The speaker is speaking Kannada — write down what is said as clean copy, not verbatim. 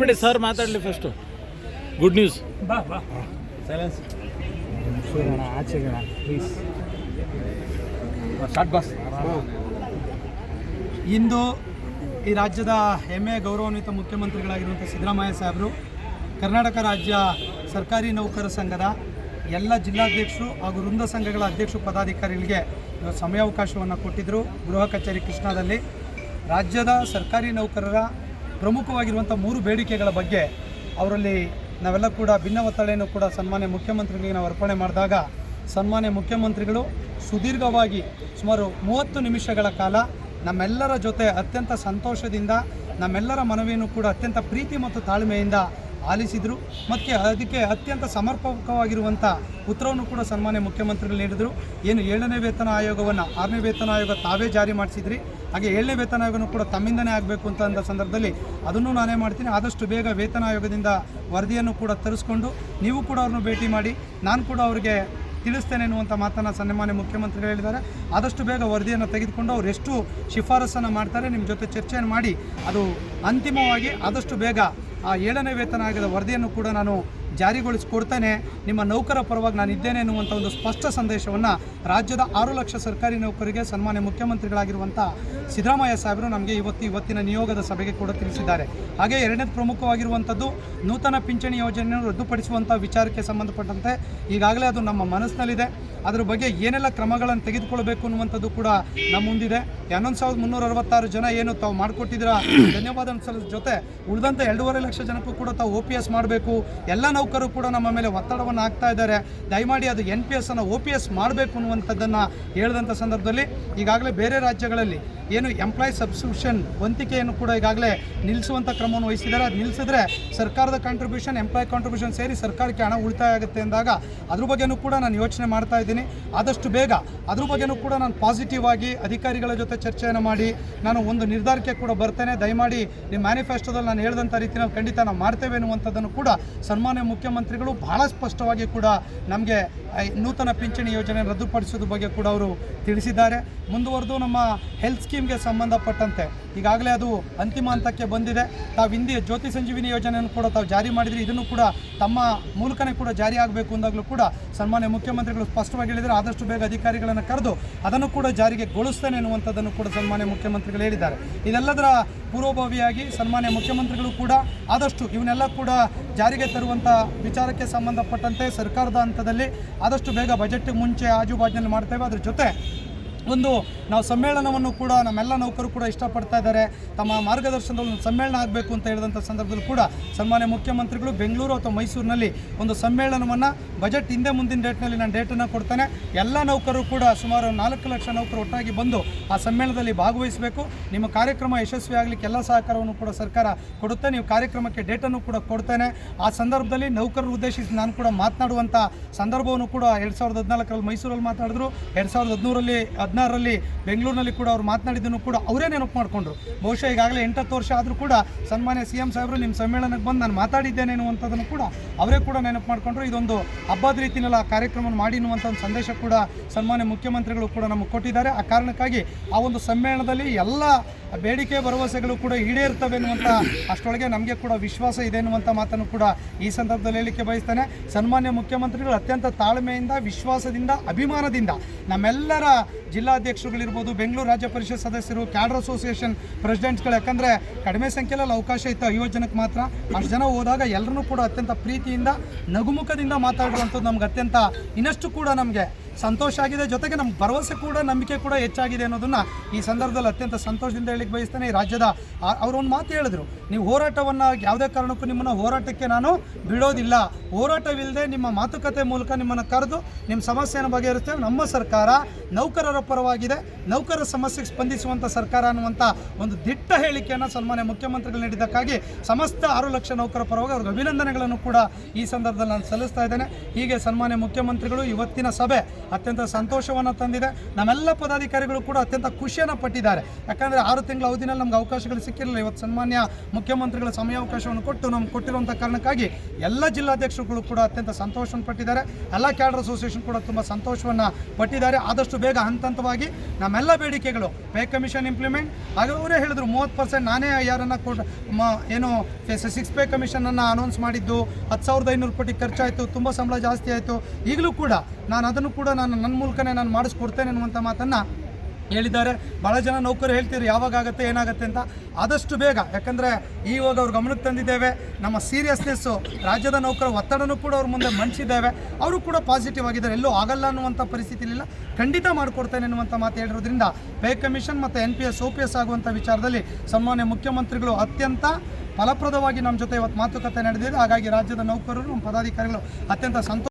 ಬಿಡಿ ಸರ್ ಮಾತಾಡಲಿ ಫಸ್ಟು. Good news. ಬಾ ಬಾ ಸೈಲೆನ್ಸ್ ಆಚೆಗಣ ಪ್ಲೀಸ್. Start boss. ಇಂದು ಈ ರಾಜ್ಯದ ಹೆಮ್ಮೆಯ ಗೌರವಾನ್ವಿತ ಮುಖ್ಯಮಂತ್ರಿಗಳಾಗಿರುವಂಥ ಸಿದ್ದರಾಮಯ್ಯ ಸಾಹೇಬರು ಕರ್ನಾಟಕ ರಾಜ್ಯ ಸರ್ಕಾರಿ ನೌಕರ ಸಂಘದ ಎಲ್ಲ ಜಿಲ್ಲಾಧ್ಯಕ್ಷರು ಹಾಗೂ ವೃಂದ ಸಂಘಗಳ ಅಧ್ಯಕ್ಷ ಪದಾಧಿಕಾರಿಗಳಿಗೆ ಸಮಯಾವಕಾಶವನ್ನು ಕೊಟ್ಟಿದ್ದರು. ಗೃಹ ಕಚೇರಿ ಕೃಷ್ಣಾದಲ್ಲಿ ರಾಜ್ಯದ ಸರ್ಕಾರಿ ನೌಕರರ ಪ್ರಮುಖವಾಗಿರುವಂಥ 3 ಬೇಡಿಕೆಗಳ ಬಗ್ಗೆ ಅವರಲ್ಲಿ ನಾವೆಲ್ಲ ಕೂಡ ಭಿನ್ನ ಒತ್ತಡೆಯನ್ನು ಕೂಡ ಸನ್ಮಾನ್ಯ ಮುಖ್ಯಮಂತ್ರಿಗಳಿಗೆ ನಾವು ಅರ್ಪಣೆ ಮಾಡಿದಾಗ ಸನ್ಮಾನ್ಯ ಮುಖ್ಯಮಂತ್ರಿಗಳು ಸುದೀರ್ಘವಾಗಿ ಸುಮಾರು 30 ನಿಮಿಷಗಳ ಕಾಲ ನಮ್ಮೆಲ್ಲರ ಜೊತೆ ಅತ್ಯಂತ ಸಂತೋಷದಿಂದ ನಮ್ಮೆಲ್ಲರ ಮನವಿಯನ್ನು ಕೂಡ ಅತ್ಯಂತ ಪ್ರೀತಿ ಮತ್ತು ತಾಳ್ಮೆಯಿಂದ ಆಲಿಸಿದರು ಮತ್ತು ಅದಕ್ಕೆ ಅತ್ಯಂತ ಸಮರ್ಪಕವಾಗಿರುವಂಥ ಉತ್ತರವನ್ನು ಕೂಡ ಸನ್ಮಾನ್ಯ ಮುಖ್ಯಮಂತ್ರಿಗಳು ನೀಡಿದರು. ಏನು 7ನೇ ವೇತನ ಆಯೋಗವನ್ನು 6ನೇ ವೇತನ ಆಯೋಗ ತಾವೇ ಜಾರಿ ಮಾಡಿಸಿದ್ರಿ, ಹಾಗೆ 7ನೇ ವೇತನ ಆಯೋಗನೂ ಕೂಡ ತಮ್ಮಿಂದನೇ ಆಗಬೇಕು ಅಂತ ಅಂದ ಸಂದರ್ಭದಲ್ಲಿ ಅದನ್ನು ನಾನೇ ಮಾಡ್ತೀನಿ. ಆದಷ್ಟು ಬೇಗ ವೇತನ ಆಯೋಗದಿಂದ ವರದಿಯನ್ನು ಕೂಡ ತರಿಸ್ಕೊಂಡು ನೀವು ಕೂಡ ಅವ್ರನ್ನ ಭೇಟಿ ಮಾಡಿ ನಾನು ಕೂಡ ಅವರಿಗೆ ತಿಳಿಸ್ತೇನೆ ಎನ್ನುವಂಥ ಮಾತನ್ನು ಸನ್ಮಾನ್ಯ ಮುಖ್ಯಮಂತ್ರಿಗಳು ಹೇಳಿದ್ದಾರೆ. ಆದಷ್ಟು ಬೇಗ ವರದಿಯನ್ನು ತೆಗೆದುಕೊಂಡು ಅವ್ರು ಎಷ್ಟು ಶಿಫಾರಸನ್ನು ಮಾಡ್ತಾರೆ ನಿಮ್ಮ ಜೊತೆ ಚರ್ಚೆಯನ್ನು ಮಾಡಿ ಅದು ಅಂತಿಮವಾಗಿ ಆದಷ್ಟು ಬೇಗ ಆ 7ನೇ ವೇತನ ಆಯೋಗದ ವರದಿಯನ್ನು ಕೂಡ ನಾನು ಜಾರಿಗೊಳಿಸಿಕೊಡ್ತೇನೆ. ನಿಮ್ಮ ನೌಕರ ಪರವಾಗಿ ನಾನು ಇದ್ದೇನೆ ಎನ್ನುವಂಥ ಒಂದು ಸ್ಪಷ್ಟ ಸಂದೇಶವನ್ನು ರಾಜ್ಯದ 6 ಲಕ್ಷ ಸರ್ಕಾರಿ ನೌಕರಿಗೆ ಸನ್ಮಾನ್ಯ ಮುಖ್ಯಮಂತ್ರಿಗಳಾಗಿರುವಂಥ ಸಿದ್ದರಾಮಯ್ಯ ಸಾಹೇಬರು ನಮಗೆ ಇವತ್ತಿನ ನಿಯೋಗದ ಸಭೆಗೆ ಕೂಡ ತಿಳಿಸಿದ್ದಾರೆ. ಹಾಗೆ ಎರಡನೇದು ಪ್ರಮುಖವಾಗಿರುವಂಥದ್ದು ನೂತನ ಪಿಂಚಣಿ ಯೋಜನೆಯನ್ನು ರದ್ದುಪಡಿಸುವಂಥ ವಿಚಾರಕ್ಕೆ ಸಂಬಂಧಪಟ್ಟಂತೆ ಈಗಾಗಲೇ ಅದು ನಮ್ಮ ಮನಸ್ಸಿನಲ್ಲಿದೆ. ಅದರ ಬಗ್ಗೆ ಏನೆಲ್ಲ ಕ್ರಮಗಳನ್ನು ತೆಗೆದುಕೊಳ್ಬೇಕು ಅನ್ನುವಂಥದ್ದು ಕೂಡ ನಮ್ಮ ಮುಂದಿದೆ. 11,366 ಜನ ಏನು ತಾವು ಮಾಡಿಕೊಟ್ಟಿದ್ದೀರ ಧನ್ಯವಾದ ಅನ್ಸೋದ್ರ ಜೊತೆ ಉಳಿದಂಥ 2.5 ಲಕ್ಷ ಜನಕ್ಕೂ ಕೂಡ ತಾವು OPS ಮಾಡಬೇಕು. ಎಲ್ಲ ನೌಕರರು ಕೂಡ ನಮ್ಮ ಮೇಲೆ ಒತ್ತಡವನ್ನು ಹಾಕ್ತಾ ಇದ್ದಾರೆ, ದಯಮಾಡಿ ಅದು NPS ಅನ್ನು OPS ಮಾಡಬೇಕು ಅನ್ನುವಂಥದ್ದನ್ನು ಹೇಳಿದಂಥ ಸಂದರ್ಭದಲ್ಲಿ ಈಗಾಗಲೇ ಬೇರೆ ರಾಜ್ಯಗಳಲ್ಲಿ ಏನು ಎಂಪ್ಲಾಯ್ ಸಬ್ಸ್ಕ್ರಿಪ್ಷನ್ ವಂತಿಕೆಯನ್ನು ಕೂಡ ಈಗಾಗಲೇ ನಿಲ್ಲಿಸುವಂಥ ಕ್ರಮವನ್ನು ವಹಿಸಿದ್ದಾರೆ. ಅದು ನಿಲ್ಲಿಸಿದ್ರೆ ಸರ್ಕಾರದ ಕಾಂಟ್ರಿಬ್ಯೂಷನ್ ಎಂಪ್ಲಾಯ್ ಕಾಂಟ್ರಿಬ್ಯೂಷನ್ ಸೇರಿ ಸರ್ಕಾರಕ್ಕೆ ಹಣ ಉಳಿತಾಯ ಆಗುತ್ತೆ ಅಂದಾಗ ಅದ್ರ ಬಗ್ಗೆನೂ ಕೂಡ ನಾನು ಯೋಚನೆ ಮಾಡ್ತಾ ಇದ್ದೀನಿ. ಆದಷ್ಟು ಬೇಗ ಅದ್ರ ಬಗ್ಗೆನೂ ಕೂಡ ನಾನು ಪಾಸಿಟಿವ್ ಆಗಿ ಅಧಿಕಾರಿಗಳ ಜೊತೆ ಚರ್ಚೆಯನ್ನು ಮಾಡಿ ನಾನು ಒಂದು ನಿರ್ಧಾರಕ್ಕೆ ಕೂಡ ಬರ್ತೇನೆ. ದಯಮಾಡಿ ನಿಮ್ಮ ಮ್ಯಾನಿಫೆಸ್ಟೋದಲ್ಲಿ ನಾನು ಹೇಳಿದಂಥ ರೀತಿ ನಾವು ಖಂಡಿತ ನಾವು ಮಾಡ್ತೇವೆ ಅನ್ನುವಂಥದ್ದನ್ನು ಕೂಡ ಸನ್ಮಾನ್ಯ ಮುಖ್ಯಮಂತ್ರಿಗಳು ಬಹಳ ಸ್ಪಷ್ಟವಾಗಿ ಕೂಡ ನಮಗೆ ನೂತನ ಪಿಂಚಣಿ ಯೋಜನೆ ರದ್ದುಪಡಿಸೋದ್ರ ಬಗ್ಗೆ ಕೂಡ ಅವರು ತಿಳಿಸಿದ್ದಾರೆ. ಮುಂದುವರೆದು ನಮ್ಮ ಹೆಲ್ತ್ ಸ್ಕೀಮ್ಗೆ ಸಂಬಂಧಪಟ್ಟಂತೆ ಈಗಾಗಲೇ ಅದು ಅಂತಿಮ ಹಂತಕ್ಕೆ ಬಂದಿದೆ. ತಾವು ಹಿಂದೆ ಜ್ಯೋತಿ ಸಂಜೀವಿನಿ ಯೋಜನೆಯನ್ನು ಕೂಡ ತಾವು ಜಾರಿ ಮಾಡಿದರೆ ಇದನ್ನು ಕೂಡ ತಮ್ಮ ಮೂಲಕನೇ ಕೂಡ ಜಾರಿ ಆಗಬೇಕು ಅಂದಾಗಲೂ ಕೂಡ ಸನ್ಮಾನ್ಯ ಮುಖ್ಯಮಂತ್ರಿಗಳು ಸ್ಪಷ್ಟವಾಗಿ ಹೇಳಿದರೆ ಆದಷ್ಟು ಬೇಗ ಅಧಿಕಾರಿಗಳನ್ನು ಕರೆದು ಅದನ್ನು ಕೂಡ ಜಾರಿಗೆ ಗೊಳಿಸ್ತೇನೆ ಎನ್ನುವಂಥದ್ದನ್ನು ಕೂಡ ಸನ್ಮಾನ್ಯ ಮುಖ್ಯಮಂತ್ರಿಗಳು ಹೇಳಿದ್ದಾರೆ. ಇದೆಲ್ಲದರ ಪೂರ್ವಭಾವಿಯಾಗಿ ಸನ್ಮಾನ್ಯ ಮುಖ್ಯಮಂತ್ರಿಗಳು ಕೂಡ ಆದಷ್ಟು ಇವನ್ನೆಲ್ಲ ಕೂಡ ಜಾರಿಗೆ ತರುವಂಥ ವಿಚಾರಕ್ಕೆ ಸಂಬಂಧಪಟ್ಟಂತೆ ಸರ್ಕಾರದ ಹಂತದಲ್ಲಿ ಆದಷ್ಟು ಬೇಗ ಬಜೆಟ್ಗೆ ಮುಂಚೆ ಆಜುಬಾಜಿನಲ್ಲಿ ಮಾಡ್ತೇವೆ. ಅದ್ರ ಜೊತೆ ಒಂದು ನಾವು ಸಮ್ಮೇಳನವನ್ನು ಕೂಡ ನಮ್ಮೆಲ್ಲ ನೌಕರು ಕೂಡ ಇಷ್ಟಪಡ್ತಾ ಇದ್ದಾರೆ. ತಮ್ಮ ಮಾರ್ಗದರ್ಶನದಲ್ಲಿ ಒಂದು ಸಮ್ಮೇಳನ ಆಗಬೇಕು ಅಂತ ಹೇಳಿದಂಥ ಸಂದರ್ಭದಲ್ಲಿ ಕೂಡ ಸನ್ಮಾನ್ಯ ಮುಖ್ಯಮಂತ್ರಿಗಳು ಬೆಂಗಳೂರು ಅಥವಾ ಮೈಸೂರಿನಲ್ಲಿ ಒಂದು ಸಮ್ಮೇಳನವನ್ನು ಬಜೆಟ್ ಹಿಂದೆ ಮುಂದಿನ ಡೇಟ್ನಲ್ಲಿ ನಾನು ಡೇಟನ್ನು ಕೊಡ್ತೇನೆ. ಎಲ್ಲ ನೌಕರರು ಕೂಡ ಸುಮಾರು 4 ಲಕ್ಷ ನೌಕರು ಒಟ್ಟಾಗಿ ಬಂದು ಆ ಸಮ್ಮೇಳನದಲ್ಲಿ ಭಾಗವಹಿಸಬೇಕು. ನಿಮ್ಮ ಕಾರ್ಯಕ್ರಮ ಯಶಸ್ವಿ ಆಗಲಿಕ್ಕೆ ಎಲ್ಲ ಸಹಕಾರವನ್ನು ಕೂಡ ಸರ್ಕಾರ ಕೊಡುತ್ತೆ. ನೀವು ಕಾರ್ಯಕ್ರಮಕ್ಕೆ ಡೇಟನ್ನು ಕೂಡ ಕೊಡ್ತೇನೆ. ಆ ಸಂದರ್ಭದಲ್ಲಿ ನೌಕರರು ಉದ್ದೇಶಿಸಿ ನಾನು ಕೂಡ ಮಾತನಾಡುವಂಥ ಸಂದರ್ಭವನ್ನು ಕೂಡ 2014ರಲ್ಲಿ ಮೈಸೂರಲ್ಲಿ ಮಾತಾಡಿದ್ರು, 2016ರಲ್ಲಿ ಬೆಂಗಳೂರಿನಲ್ಲಿ ಕೂಡ ಅವರು ಮಾತನಾಡಿದ್ದನ್ನು ಕೂಡ ಅವರೇ ನೆನಪು ಮಾಡಿಕೊಂಡ್ರು. ಬಹುಶಃ ಈಗಾಗಲೇ 8 ವರ್ಷ ಆದರೂ ಕೂಡ ಸನ್ಮಾನ್ಯ CM ಸಾಹೇಬರು ನಿಮ್ಮ ಸಮ್ಮೇಳನಕ್ಕೆ ಬಂದು ನಾನು ಮಾತಾಡಿದ್ದೇನೆ ಎನ್ನುವಂಥದ್ದನ್ನು ಕೂಡ ಅವರೇ ಕೂಡ ನೆನಪು ಮಾಡಿಕೊಂಡ್ರು. ಇದೊಂದು ಹಬ್ಬದ ರೀತಿಯಲ್ಲಿ ಆ ಕಾರ್ಯಕ್ರಮವನ್ನು ಮಾಡಿ ಎನ್ನುವಂಥ ಒಂದು ಸಂದೇಶ ಕೂಡ ಸನ್ಮಾನ್ಯ ಮುಖ್ಯಮಂತ್ರಿಗಳು ಕೂಡ ನಮಗೆ ಕೊಟ್ಟಿದ್ದಾರೆ. ಆ ಕಾರಣಕ್ಕಾಗಿ ಆ ಒಂದು ಸಮ್ಮೇಳನದಲ್ಲಿ ಎಲ್ಲ ಬೇಡಿಕೆ ಭರವಸೆಗಳು ಕೂಡ ಈಡೇರ್ತವೆ ಎನ್ನುವಂಥ ಅಷ್ಟರೊಳಗೆ ನಮಗೆ ಕೂಡ ವಿಶ್ವಾಸ ಇದೆ ಎನ್ನುವಂಥ ಮಾತನ್ನು ಕೂಡ ಈ ಸಂದರ್ಭದಲ್ಲಿ ಹೇಳಲಿಕ್ಕೆ ಬಯಸ್ತೇನೆ. ಸನ್ಮಾನ್ಯ ಮುಖ್ಯಮಂತ್ರಿಗಳು ಅತ್ಯಂತ ತಾಳ್ಮೆಯಿಂದ, ವಿಶ್ವಾಸದಿಂದ, ಅಭಿಮಾನದಿಂದ ನಮ್ಮೆಲ್ಲರ ಜಿಲ್ಲಾಧ್ಯಕ್ಷರುಗಳಿರ್ಬೋದು, ಬೆಂಗಳೂರು ರಾಜ್ಯ ಪರಿಷತ್ ಸದಸ್ಯರು, ಕ್ಯಾಡರ್ ಅಸೋಸಿಯೇಷನ್ ಪ್ರೆಸಿಡೆಂಟ್ಸ್ಗಳು, ಯಾಕಂದರೆ ಕಡಿಮೆ ಸಂಖ್ಯೆಯಲ್ಲಿ ಅವಕಾಶ ಇತ್ತು 50 ಜನಕ್ಕೆ ಮಾತ್ರ. ಅಷ್ಟು ಜನ ಹೋದಾಗ ಎಲ್ಲರೂ ಕೂಡ ಅತ್ಯಂತ ಪ್ರೀತಿಯಿಂದ ನಗುಮುಖದಿಂದ ಮಾತಾಡುವಂಥದ್ದು ನಮ್ಗೆ ಅತ್ಯಂತ ಇನ್ನಷ್ಟು ಕೂಡ ನಮಗೆ ಸಂತೋಷ ಆಗಿದೆ. ಜೊತೆಗೆ ನಮ್ಮ ಭರವಸೆ ಕೂಡ ನಂಬಿಕೆ ಕೂಡ ಹೆಚ್ಚಾಗಿದೆ ಅನ್ನೋದನ್ನು ಈ ಸಂದರ್ಭದಲ್ಲಿ ಅತ್ಯಂತ ಸಂತೋಷದಿಂದ ಹೇಳಿಕ್ಕೆ ಬಯಸ್ತೇನೆ. ಈ ರಾಜ್ಯದ ಅವರು ಒಂದು ಮಾತು ಹೇಳಿದ್ರು, ನೀವು ಹೋರಾಟವನ್ನು ಯಾವುದೇ ಕಾರಣಕ್ಕೂ ನಿಮ್ಮನ್ನು ಹೋರಾಟಕ್ಕೆ ನಾನು ಬಿಡೋದಿಲ್ಲ, ಹೋರಾಟವಿಲ್ಲದೆ ನಿಮ್ಮ ಮಾತುಕತೆ ಮೂಲಕ ನಿಮ್ಮನ್ನು ಕರೆದು ನಿಮ್ಮ ಸಮಸ್ಯೆಯನ್ನು ಬಗೆಹರಿಸ್ತೇವೆ. ನಮ್ಮ ಸರ್ಕಾರ ನೌಕರರ ಪರವಾಗಿದೆ, ನೌಕರರ ಸಮಸ್ಯೆಗೆ ಸ್ಪಂದಿಸುವಂಥ ಸರ್ಕಾರ ಅನ್ನುವಂಥ ಒಂದು ದಿಟ್ಟ ಹೇಳಿಕೆಯನ್ನು ಸನ್ಮಾನ್ಯ ಮುಖ್ಯಮಂತ್ರಿಗಳು ನೀಡಿದ್ದಕ್ಕಾಗಿ ಸಮಸ್ತ 6 ಲಕ್ಷ ನೌಕರರ ಪರವಾಗಿ ಅವ್ರಿಗೆ ಅಭಿನಂದನೆಗಳನ್ನು ಕೂಡ ಈ ಸಂದರ್ಭದಲ್ಲಿ ನಾನು ಸಲ್ಲಿಸ್ತಾ ಇದ್ದೇನೆ. ಹೀಗೆ ಸನ್ಮಾನ್ಯ ಮುಖ್ಯಮಂತ್ರಿಗಳು ಇವತ್ತಿನ ಸಭೆ ಅತ್ಯಂತ ಸಂತೋಷವನ್ನು ತಂದಿದೆ. ನಮ್ಮೆಲ್ಲ ಪದಾಧಿಕಾರಿಗಳು ಕೂಡ ಅತ್ಯಂತ ಖುಷಿಯನ್ನು ಪಟ್ಟಿದ್ದಾರೆ. ಯಾಕಂದರೆ 6 ತಿಂಗಳ ಅವಧಿನಲ್ಲಿ ನಮ್ಗೆ ಅವಕಾಶಗಳು ಸಿಕ್ಕಿರಲಿಲ್ಲ. ಇವತ್ತು ಸನ್ಮಾನ್ಯ ಮುಖ್ಯಮಂತ್ರಿಗಳ ಸಮಯಾವಕಾಶವನ್ನು ಕೊಟ್ಟು ನಮ್ಗೆ ಕೊಟ್ಟಿರುವಂಥ ಕಾರಣಕ್ಕಾಗಿ ಎಲ್ಲ ಜಿಲ್ಲಾಧ್ಯಕ್ಷರುಗಳು ಕೂಡ ಅತ್ಯಂತ ಸಂತೋಷವನ್ನು ಪಟ್ಟಿದ್ದಾರೆ. ಎಲ್ಲ ಕ್ಯಾಡರ್ ಅಸೋಸಿಯೇಷನ್ ಕೂಡ ತುಂಬ ಸಂತೋಷವನ್ನು ಪಟ್ಟಿದ್ದಾರೆ. ಆದಷ್ಟು ಬೇಗ ಹಂತವಾಗಿ ನಮ್ಮೆಲ್ಲ ಬೇಡಿಕೆಗಳು ಪೇ ಕಮಿಷನ್ ಇಂಪ್ಲಿಮೆಂಟ್ ಹಾಗೆ ಅವರೇ ಹೇಳಿದ್ರು 30% ನಾನೇ ಯಾರನ್ನು ಏನು 6 ಪೇ ಕಮಿಷನನ್ನು ಅನೌನ್ಸ್ ಮಾಡಿದ್ದು 10,500 ಕೋಟಿ ಖರ್ಚಾಯಿತು, ತುಂಬ ಸಂಬಳ ಜಾಸ್ತಿ ಆಯಿತು. ಈಗಲೂ ಕೂಡ ನಾನು ಅದನ್ನು ಕೂಡ ನನ್ನ ಮೂಲಕನೇ ನಾನು ಮಾಡಿಸ್ಕೊಡ್ತೇನೆ ಅನ್ನುವಂಥ ಮಾತನ್ನು ಹೇಳಿದ್ದಾರೆ. ಭಾಳ ಜನ ನೌಕರು ಹೇಳ್ತೀರಿ ಯಾವಾಗ ಆಗುತ್ತೆ ಏನಾಗುತ್ತೆ ಅಂತ. ಆದಷ್ಟು ಬೇಗ, ಯಾಕಂದರೆ ಇವಾಗ ಅವ್ರ ಗಮನಕ್ಕೆ ತಂದಿದ್ದೇವೆ. ನಮ್ಮ ಸೀರಿಯಸ್ನೆಸ್ಸು ರಾಜ್ಯದ ನೌಕರ ಒತ್ತಡನೂ ಕೂಡ ಅವ್ರ ಮುಂದೆ ಮಂಡಿಸಿದ್ದೇವೆ. ಅವರು ಕೂಡ ಪಾಸಿಟಿವ್ ಆಗಿದ್ದಾರೆ. ಎಲ್ಲೂ ಆಗಲ್ಲ ಅನ್ನುವಂಥ ಪರಿಸ್ಥಿತಿಲಿಲ್ಲ, ಖಂಡಿತ ಮಾಡಿಕೊಡ್ತೇನೆ ಅನ್ನುವಂಥ ಮಾತು ಹೇಳಿರೋದ್ರಿಂದ ಪೇ ಕಮಿಷನ್ ಮತ್ತು NPS OPS ಆಗುವಂಥ ವಿಚಾರದಲ್ಲಿ ಸನ್ಮಾನ್ಯ ಮುಖ್ಯಮಂತ್ರಿಗಳು ಅತ್ಯಂತ ಫಲಪ್ರದವಾಗಿ ನಮ್ಮ ಜೊತೆ ಇವತ್ತು ಮಾತುಕತೆ ನಡೆದಿದೆ. ಹಾಗಾಗಿ ರಾಜ್ಯದ ನೌಕರರು ನಮ್ಮ ಪದಾಧಿಕಾರಿಗಳು ಅತ್ಯಂತ